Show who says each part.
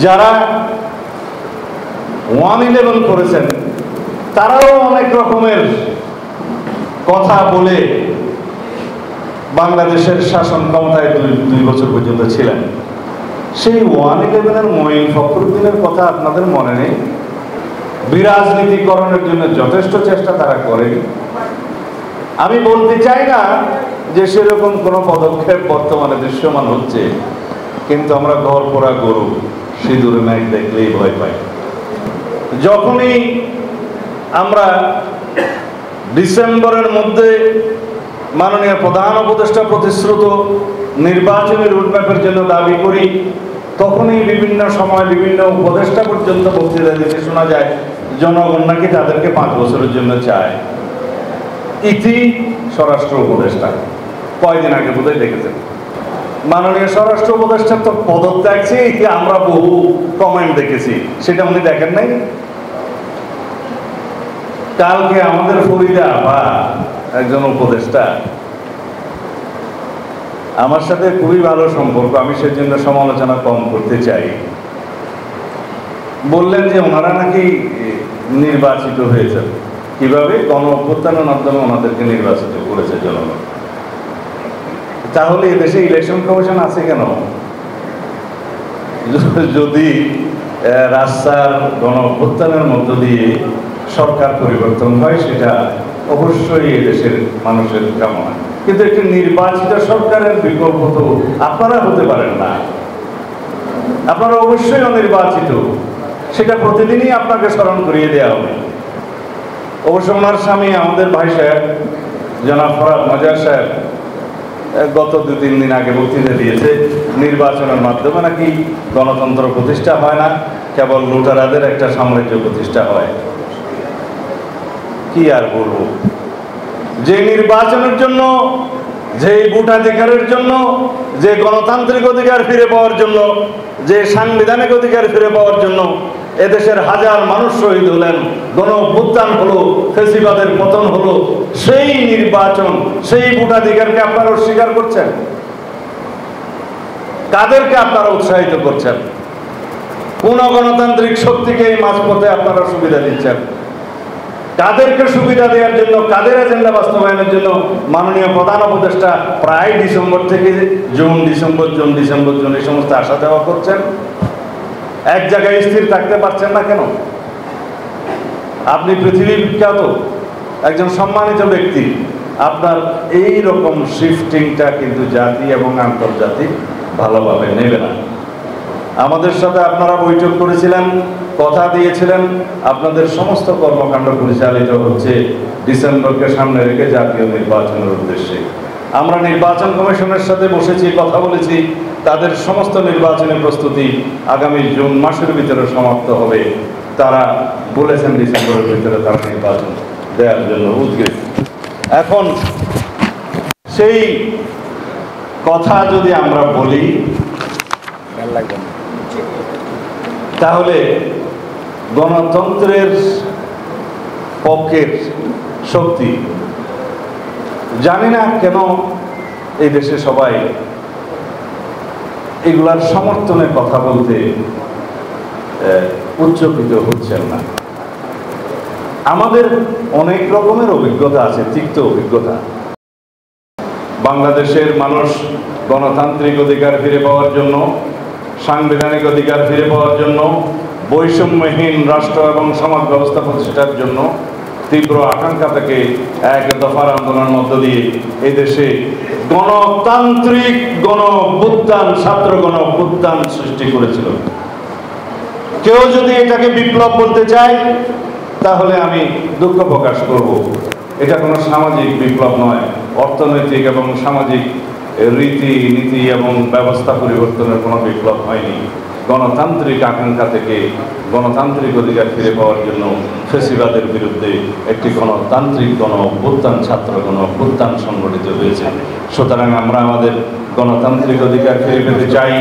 Speaker 1: যারা 111 করেছেন তারাও অনেক রকমের কথা বলে বাংলাদেশের শাসন ক্ষমতায় 2 বছর পর্যন্ত ছিলেন। সেই 111-এর মঈন ফখরুদ্দিনের কথা আপনাদের মনে নেই? বিরাজনীতিকরণের জন্য যথেষ্ট চেষ্টা তারা করেন। আমি বলতে চাই না যে সেরকম কোনো পদক্ষেপ বর্তমানে দৃশ্যমান হচ্ছে, কিন্তু আমরা ঘর পোড়া গরু সিঁদুরে নাক দেখলেই ভয় পাই। যখনই আমরা ডিসেম্বরের মধ্যে মাননীয় প্রধান উপদেষ্টা প্রতিশ্রুত নির্বাচনী রুটম্যাপের জন্য দাবি করি, তখনই বিভিন্ন সময় বিভিন্ন উপদেষ্টা পর্যন্ত বক্তৃতা দিতে শোনা যায় জনগণ নাকি তাদেরকে 5 বছরের জন্য চায়। ইতি স্বরাষ্ট্র উপদেষ্টা কয়দিন আগে বোধহয় দেখেছেন, মাননীয় স্বরাষ্ট্র উপদেষ্টা তো পদত্যাগ চেয়ে আমরা বহু কমেন্ট দেখেছি, সেটা উনি দেখেন নাই। কালকে আমাদের ফরিদা বা একজন উপদেষ্টা আমার সাথে খুবই ভালো সম্পর্ক, আমি সেজন্য সমালোচনা কম করতে চাই, বললেন যে ওনারা নাকি নির্বাচিত হয়েছেন। কিভাবে? গণ অভ্যুত্থানের মাধ্যমে ওনাদেরকে নির্বাচিত করেছে জনগণ। তাহলে এদেশে ইলেকশন কমিশন আছে কেন? যদি রাস্তার গণ অভ্যুত্থানের মধ্য দিয়ে সরকার পরিবর্তন হয়, সেটা অবশ্যই এদেশের মানুষের কামনা, কিন্তু একটি নির্বাচিত সরকারের বিকল্প তো আপনারা হতে পারেন না। আপনারা অবশ্যই অনির্বাচিত, সেটা প্রতিদিনই আপনাকে স্মরণ করিয়ে দেওয়া হবে। অবশ্য ওনার স্বামী আমাদের ভাই সাহেব জনাব ফরহাদ মজার সাহেব গত 2-3 দিন আগে বক্তৃতা দিয়েছে, নির্বাচনের মাধ্যমে নাকি গণতন্ত্র প্রতিষ্ঠা হয় না, কেবল লুটারাদের একটা সাম্রাজ্য প্রতিষ্ঠা হয়। কি আর বলবো, যে নির্বাচনের জন্য, যে ভোটাধিকারের জন্য, যে গণতান্ত্রিক অধিকার ফিরে পাওয়ার জন্য, যে সাংবিধানিক অধিকার ফিরে পাওয়ার জন্য এদেশের হাজার মানুষ শহীদ হলেন, গণ অভ্যুত্থান হলো, ফ্যাসিবাদের পতন হলো, সেই নির্বাচন, সেই ভোটাধিকারকে আপনারা অস্বীকার করছেন। কাদেরকে আপনারা উৎসাহিত করছেন? কোন গণতান্ত্রিক শক্তিকে এই মাঝপথে আপনারা সুবিধা দিচ্ছেন? কাদেরকে সুবিধা দেওয়ার জন্য, কাদের এজেন্ডা বাস্তবায়নের জন্য মাননীয় প্রধান উপদেষ্টা প্রায় ডিসেম্বর থেকে জুন ডিসেম্বর এই সমস্ত আসা যাওয়া করছেন? এক জায়গায় স্থির থাকতে পারছেন না কেন? আপনি পৃথিবী বিখ্যাত একজন সম্মানিত ব্যক্তি, আপনার এই রকম শিফটিংটা কিন্তু জাতি এবং আন্তর্জাতিক ভালোভাবে নেবে না। আমাদের সাথে আপনারা বৈঠক করেছিলেন, কথা দিয়েছিলেন, আপনাদের সমস্ত কর্মকাণ্ড পরিচালিত হচ্ছে ডিসেম্বরকে সামনে রেখে জাতীয় নির্বাচনের উদ্দেশ্যে। আমরা নির্বাচন কমিশনের সাথে বসেছি, কথা বলেছি, তাদের সমস্ত নির্বাচনী প্রস্তুতি আগামী জুন মাসের ভিতরে সমাপ্ত হবে। তারা বলেছেন ডিসেম্বরের ভিতরে তারা নির্বাচন দেওয়ার জন্য উদ্গ্রীব। এখন সেই কথা যদি আমরা বলি তাহলে গণতন্ত্রের পক্ষের শক্তি, জানি না কেন এই দেশে সবাই এগুলার সমর্থনে কথা বলতে উচ্চকিত হচ্ছেন না। আমাদের অনেক রকমের অভিজ্ঞতা আছে, তিক্ত অভিজ্ঞতা। বাংলাদেশের মানুষ গণতান্ত্রিক অধিকার ফিরে পাওয়ার জন্য, সাংবিধানিক অধিকার ফিরে পাওয়ার জন্য, বৈষম্যহীন রাষ্ট্র এবং সমাজ ব্যবস্থা প্রতিষ্ঠার জন্য তীব্র আকাঙ্ক্ষা থেকে এক দফার আন্দোলনের মধ্য দিয়ে এই দেশে গণতান্ত্রিক গণ অভ্যুত্থান, ছাত্র গণ অভ্যুত্থান সৃষ্টি করেছিল। কেউ যদি এটাকে বিপ্লব বলতে চায় তাহলে আমি দুঃখ প্রকাশ করব। এটা কোনো সামাজিক বিপ্লব নয়, অর্থনৈতিক এবং সামাজিক রীতি নীতি এবং ব্যবস্থা পরিবর্তনের কোনো বিপ্লব হয়নি। গণতান্ত্রিক আকাঙ্ক্ষা থেকে গণতান্ত্রিক অধিকার ফিরে পাওয়ার জন্য ফ্যাসিবাদের বিরুদ্ধে একটি গণতান্ত্রিক গণ অভ্যুত্থান, ছাত্র গণ অভ্যুত্থান সংগঠিত হয়েছে। সুতরাং আমরা আমাদের গণতান্ত্রিক অধিকার ফিরে পেতে চাই।